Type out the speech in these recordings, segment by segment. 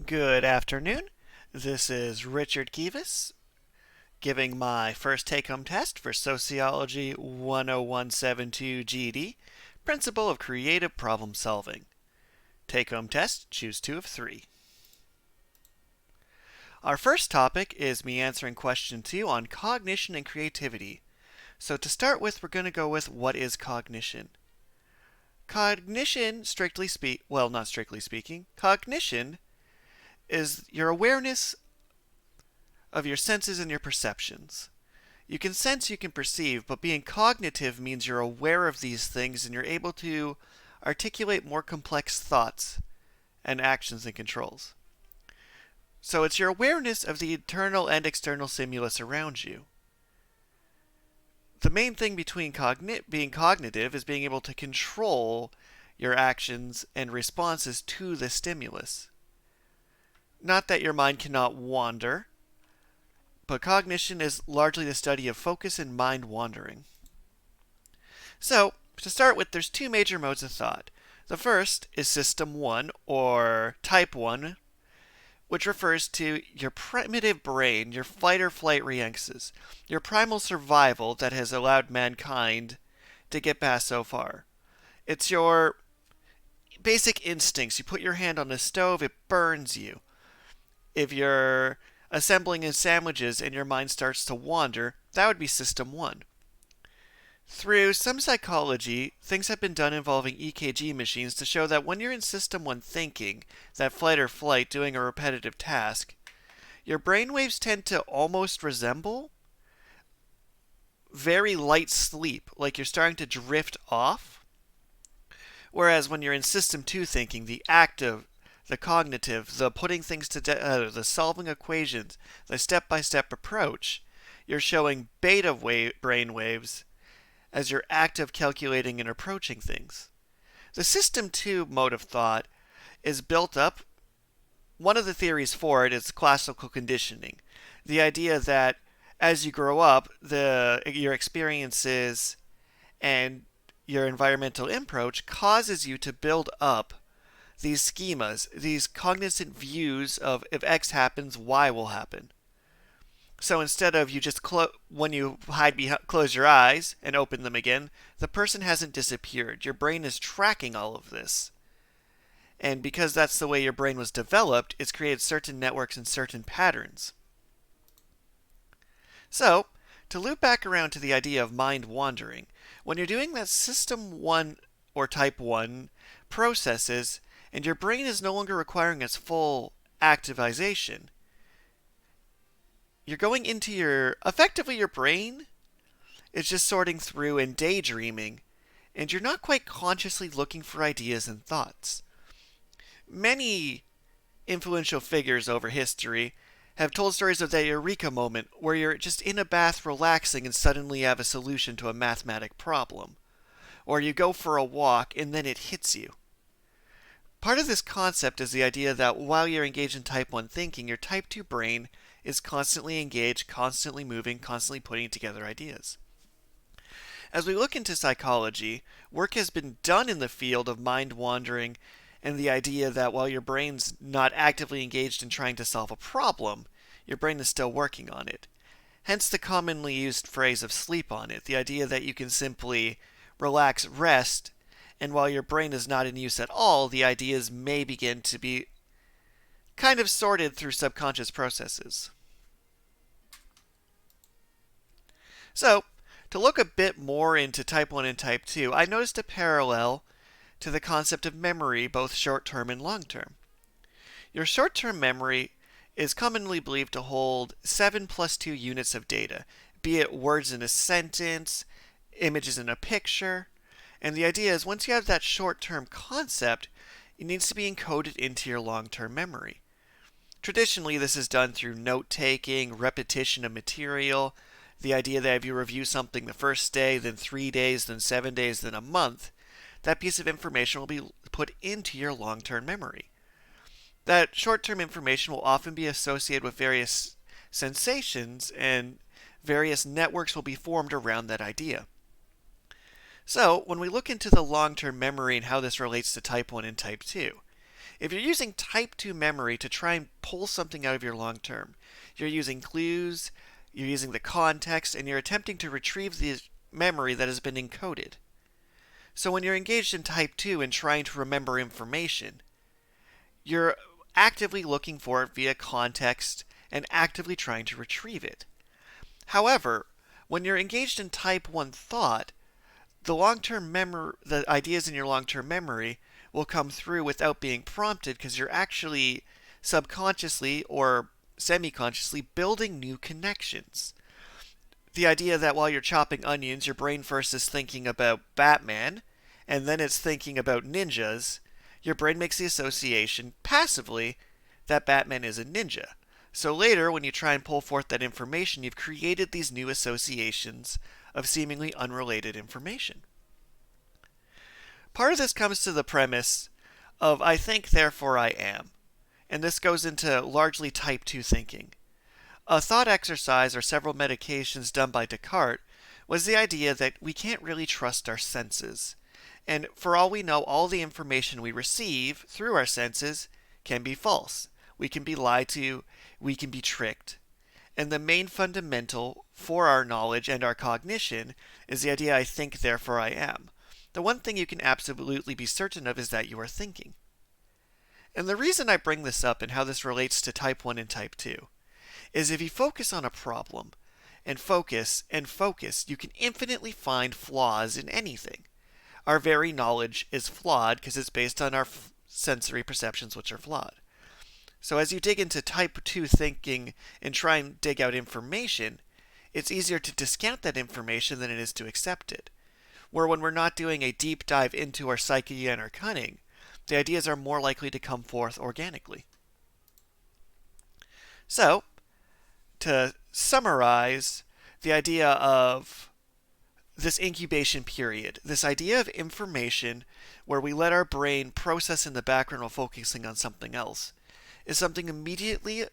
Good afternoon. This is Richard Kevis giving my first take-home test for Sociology 10172 GD, Principle of Creative Problem Solving. Take-home test, choose 2 of 3. Our first topic is me answering question 2 on cognition and creativity. So to start with, we're going to go with what is cognition. Cognition, not strictly speaking, cognition is your awareness of your senses and your perceptions. You can sense, you can perceive, but being cognitive means you're aware of these things and you're able to articulate more complex thoughts and actions and controls. So it's your awareness of the internal and external stimulus around you. The main thing between being cognitive is being able to control your actions and responses to the stimulus. Not that your mind cannot wander, but cognition is largely the study of focus and mind wandering. So, to start with, there's 2 major modes of thought. The first is System 1, or Type 1, which refers to your primitive brain, your fight or flight reflexes, your primal survival that has allowed mankind to get past so far. It's your basic instincts. You put your hand on the stove, it burns you. If you're assembling in sandwiches and your mind starts to wander, that would be System 1. Through some psychology, things have been done involving EKG machines to show that when you're in System 1 thinking, that flight or flight doing a repetitive task, your brainwaves tend to almost resemble very light sleep, like you're starting to drift off. Whereas when you're in System 2 thinking, the active, the cognitive, the putting things together, the solving equations, the step-by-step approach, you're showing beta brain waves as you're active calculating and approaching things. The System 2 mode of thought is built up. One of the theories for it is classical conditioning. The idea that as you grow up, your experiences and your environmental approach causes you to build up these schemas, these cognizant views of if X happens, Y will happen. So instead of you just when you close your eyes and open them again, the person hasn't disappeared. Your brain is tracking all of this. And because that's the way your brain was developed, it's created certain networks and certain patterns. So, to loop back around to the idea of mind wandering, when you're doing that System 1 or Type 1 processes, and your brain is no longer requiring its full activization, you're going into effectively your brain is just sorting through and daydreaming, and you're not quite consciously looking for ideas and thoughts. Many influential figures over history have told stories of that eureka moment where you're just in a bath relaxing and suddenly have a solution to a mathematic problem. Or you go for a walk and then it hits you. Part of this concept is the idea that while you're engaged in Type 1 thinking, your Type 2 brain is constantly engaged, constantly moving, constantly putting together ideas. As we look into psychology, work has been done in the field of mind wandering and the idea that while your brain's not actively engaged in trying to solve a problem, your brain is still working on it. Hence the commonly used phrase of sleep on it, the idea that you can simply relax, rest, and while your brain is not in use at all, the ideas may begin to be kind of sorted through subconscious processes. So, to look a bit more into Type 1 and Type 2, I noticed a parallel to the concept of memory, both short-term and long-term. Your short-term memory is commonly believed to hold 7 plus 2 units of data, be it words in a sentence, images in a picture. And the idea is once you have that short-term concept, it needs to be encoded into your long-term memory. Traditionally, this is done through note-taking, repetition of material, the idea that if you review something the first day, then 3 days, then 7 days, then a month, that piece of information will be put into your long-term memory. That short-term information will often be associated with various sensations, and various networks will be formed around that idea. So, when we look into the long-term memory and how this relates to Type 1 and Type 2, If you're using type 2 memory to try and pull something out of your long term, you're using clues, you're using the context, and you're attempting to retrieve the memory that has been encoded. So when you're engaged in type 2 and trying to remember information, you're actively looking for it via context and actively trying to retrieve it. However, when you're engaged in type 1 thought, the ideas in your long-term memory will come through without being prompted because you're actually subconsciously or semi-consciously building new connections. The idea that while you're chopping onions, your brain first is thinking about Batman, and then it's thinking about ninjas, your brain makes the association passively that Batman is a ninja. So later, when you try and pull forth that information, you've created these new associations of seemingly unrelated information. Part of this comes to the premise of I think, therefore I am. And this goes into largely type 2 thinking. A thought exercise or several meditations done by Descartes was the idea that we can't really trust our senses. And for all we know, all the information we receive through our senses can be false. We can be lied to, we can be tricked. And the main fundamental for our knowledge and our cognition is the idea I think, therefore I am. The one thing you can absolutely be certain of is that you are thinking. And the reason I bring this up and how this relates to type 1 and type 2 is if you focus on a problem and focus, you can infinitely find flaws in anything. Our very knowledge is flawed because it's based on our sensory perceptions, which are flawed. So as you dig into type 2 thinking and try and dig out information, it's easier to discount that information than it is to accept it. Where when we're not doing a deep dive into our psyche and our cunning, the ideas are more likely to come forth organically. So, to summarize the idea of this incubation period, this idea of information where we let our brain process in the background while focusing on something else, is something immediately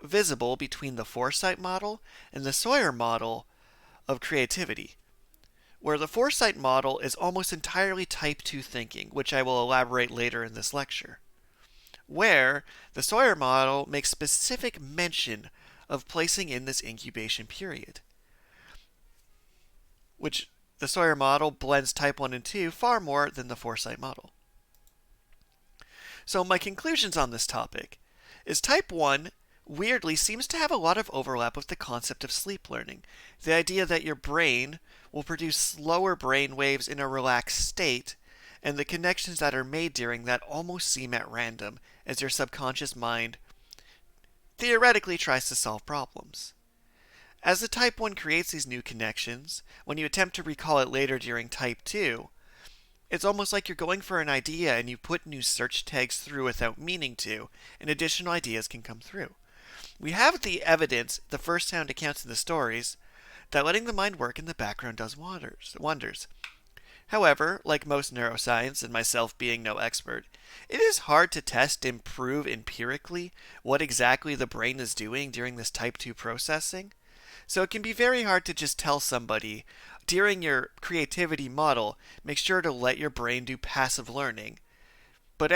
visible between the foresight model and the Sawyer model of creativity, where the foresight model is almost entirely type 2 thinking, which I will elaborate later in this lecture, where the Sawyer model makes specific mention of placing in this incubation period, which the Sawyer model blends type 1 and 2 far more than the foresight model. So my conclusions on this topic is type 1 weirdly seems to have a lot of overlap with the concept of sleep learning. The idea that your brain will produce slower brain waves in a relaxed state, and the connections that are made during that almost seem at random as your subconscious mind theoretically tries to solve problems. As the type 1 creates these new connections, when you attempt to recall it later during type 2, it's almost like you're going for an idea and you put new search tags through without meaning to, and additional ideas can come through. We have the evidence, the first-hand accounts in the stories, that letting the mind work in the background does wonders. However, like most neuroscience, and myself being no expert, it is hard to test and prove empirically what exactly the brain is doing during this type 2 processing. So it can be very hard to just tell somebody, during your creativity model, make sure to let your brain do passive learning. But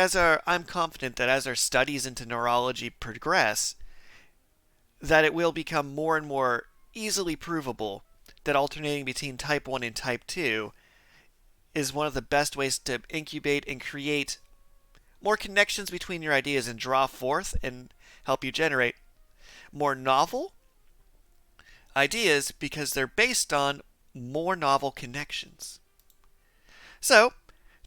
I'm confident that as our studies into neurology progress, that it will become more and more easily provable that alternating between type 1 and type 2 is one of the best ways to incubate and create more connections between your ideas and draw forth and help you generate more novel ideas because they're based on more novel connections. So,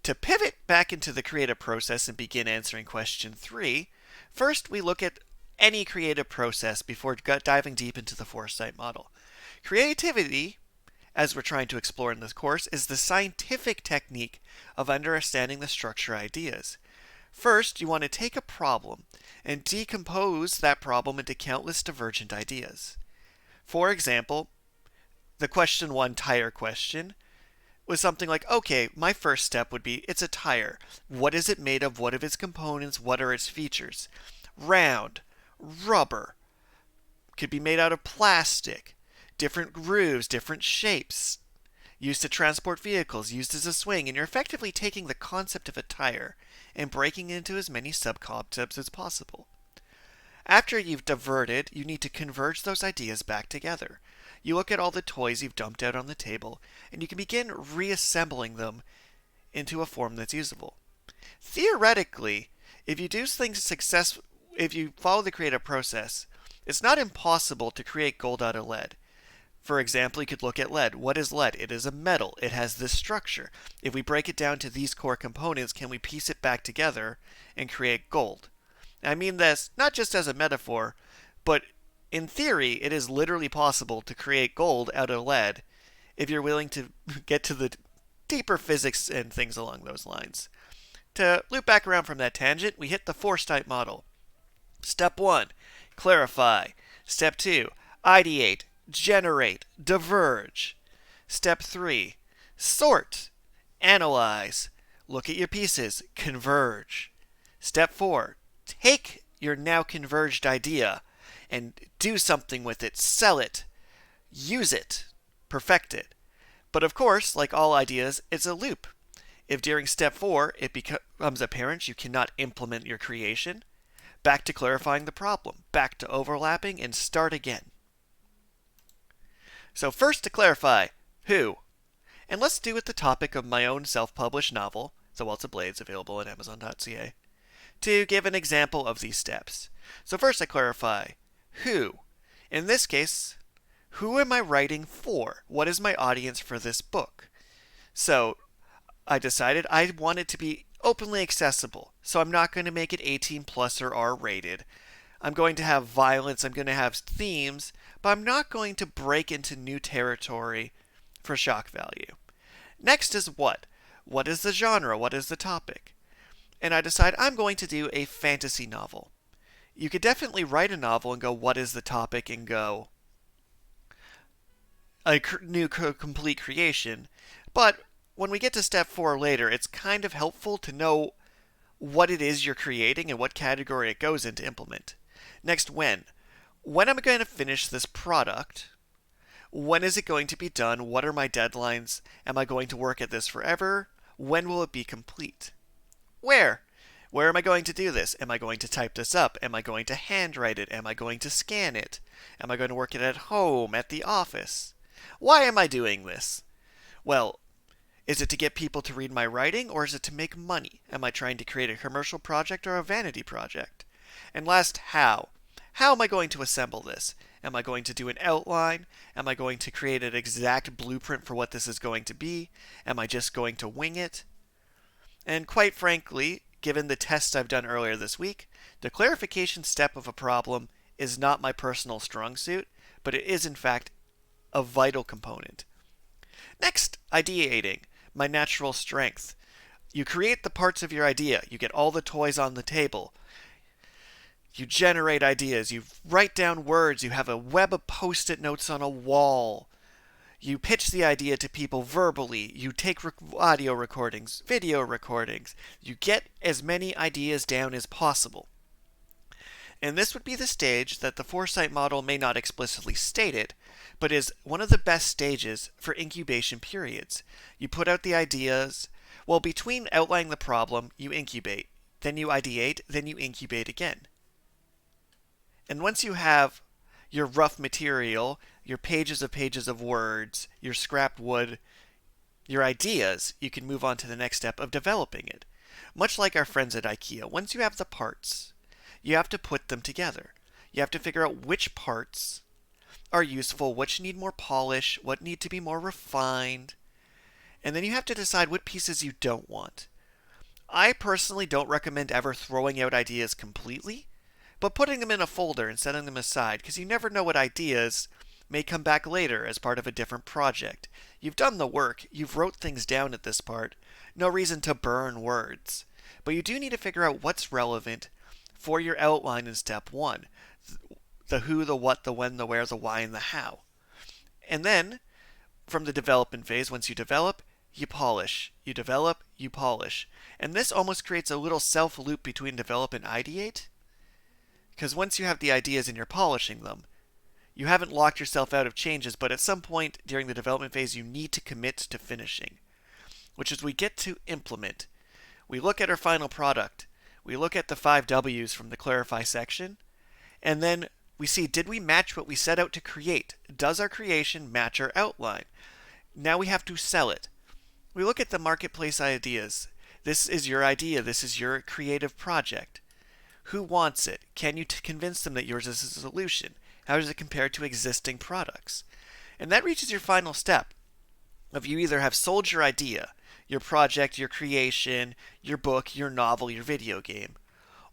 to pivot back into the creative process and begin answering question 3, first we look at any creative process before diving deep into the foresight model. Creativity, as we're trying to explore in this course, is the scientific technique of understanding the structure ideas. First, you want to take a problem and decompose that problem into countless divergent ideas. For example, the question 1 tire question was something like, okay, my first step would be, it's a tire. What is it made of? What are its components? What are its features? Round, rubber, could be made out of plastic, different grooves, different shapes, used to transport vehicles, used as a swing, and you're effectively taking the concept of a tire and breaking it into as many subconcepts as possible. After you've diverted, you need to converge those ideas back together. You look at all the toys you've dumped out on the table, and you can begin reassembling them into a form that's usable. Theoretically, if you do things if you follow the creative process, it's not impossible to create gold out of lead. For example, you could look at lead. What is lead? It is a metal. It has this structure. If we break it down to these core components, can we piece it back together and create gold? I mean this not just as a metaphor, but in theory, it is literally possible to create gold out of lead if you're willing to get to the deeper physics and things along those lines. To loop back around from that tangent, we hit the four-step model. Step 1, clarify. Step 2, ideate, generate, diverge. Step 3, sort, analyze, look at your pieces, converge. Step 4, take your now converged idea and do something with it, sell it, use it, perfect it. But of course, like all ideas, it's a loop. If during step 4 it becomes apparent you cannot implement your creation, back to clarifying the problem, back to overlapping, and start again. So first to clarify, who? And let's do with the topic of my own self-published novel, The Waltz of Blades, available at Amazon.ca, to give an example of these steps. So first I clarify, who? In this case, who am I writing for? What is my audience for this book? So I decided I want it to be openly accessible, so I'm not going to make it 18 plus or R rated. I'm going to have violence, I'm going to have themes, but I'm not going to break into new territory for shock value. Next is what? What is the genre? What is the topic? And I decide I'm going to do a fantasy novel. You could definitely write a novel and go, what is the topic, and go a new complete creation. But when we get to step 4 later, it's kind of helpful to know what it is you're creating and what category it goes in to implement. Next, when? When am I going to finish this product? When is it going to be done? What are my deadlines? Am I going to work at this forever? When will it be complete? Where? Where am I going to do this? Am I going to type this up? Am I going to handwrite it? Am I going to scan it? Am I going to work it at home, at the office? Why am I doing this? Well, is it to get people to read my writing, or is it to make money? Am I trying to create a commercial project or a vanity project? And last, how? How am I going to assemble this? Am I going to do an outline? Am I going to create an exact blueprint for what this is going to be? Am I just going to wing it? And quite frankly, given the tests I've done earlier this week, the clarification step of a problem is not my personal strong suit, but it is in fact a vital component. Next, ideating, my natural strength. You create the parts of your idea. You get all the toys on the table. You generate ideas. You write down words. You have a web of post-it notes on a wall. You pitch the idea to people verbally. You take audio recordings, video recordings. You get as many ideas down as possible. And this would be the stage that the foresight model may not explicitly state it, but is one of the best stages for incubation periods. You put out the ideas. Well, between outlining the problem, you incubate. Then you ideate. Then you incubate again. And once you have your rough material, your pages of words, your scrap wood, your ideas, you can move on to the next step of developing it. Much like our friends at IKEA, once you have the parts, you have to put them together. You have to figure out which parts are useful, which need more polish, what need to be more refined, and then you have to decide what pieces you don't want. I personally don't recommend ever throwing out ideas completely, but putting them in a folder and setting them aside, because you never know what ideas may come back later as part of a different project. You've done the work, you've wrote things down at this part, no reason to burn words. But you do need to figure out what's relevant for your outline in step 1. The who, the what, the when, the where, the why, and the how. And then, from the development phase, once you develop, you polish. You develop, you polish. And this almost creates a little self-loop between develop and ideate, because once you have the ideas and you're polishing them, you haven't locked yourself out of changes, but at some point during the development phase, you need to commit to finishing, which is we get to implement. We look at our final product. We look at the 5 W's from the clarify section, and then we see, did we match what we set out to create? Does our creation match our outline? Now we have to sell it. We look at the marketplace ideas. This is your idea. This is your creative project. Who wants it? Can you convince them that yours is a solution? How does it compare to existing products? And that reaches your final step of you either have sold your idea, your project, your creation, your book, your novel, your video game,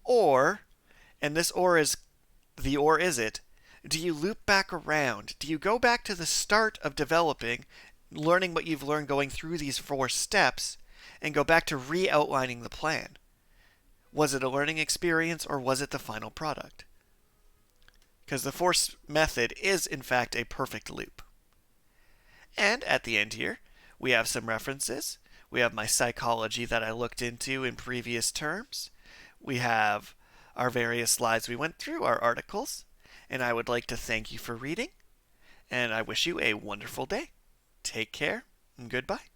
or, and this or is the or is it, do you loop back around? Do you go back to the start of developing, learning what you've learned going through these 4 steps, and go back to re-outlining the plan? Was it a learning experience or was it the final product? Because the force method is, in fact, a perfect loop. And at the end here, we have some references. We have my psychology that I looked into in previous terms. We have our various slides we went through, our articles. And I would like to thank you for reading. And I wish you a wonderful day. Take care and goodbye.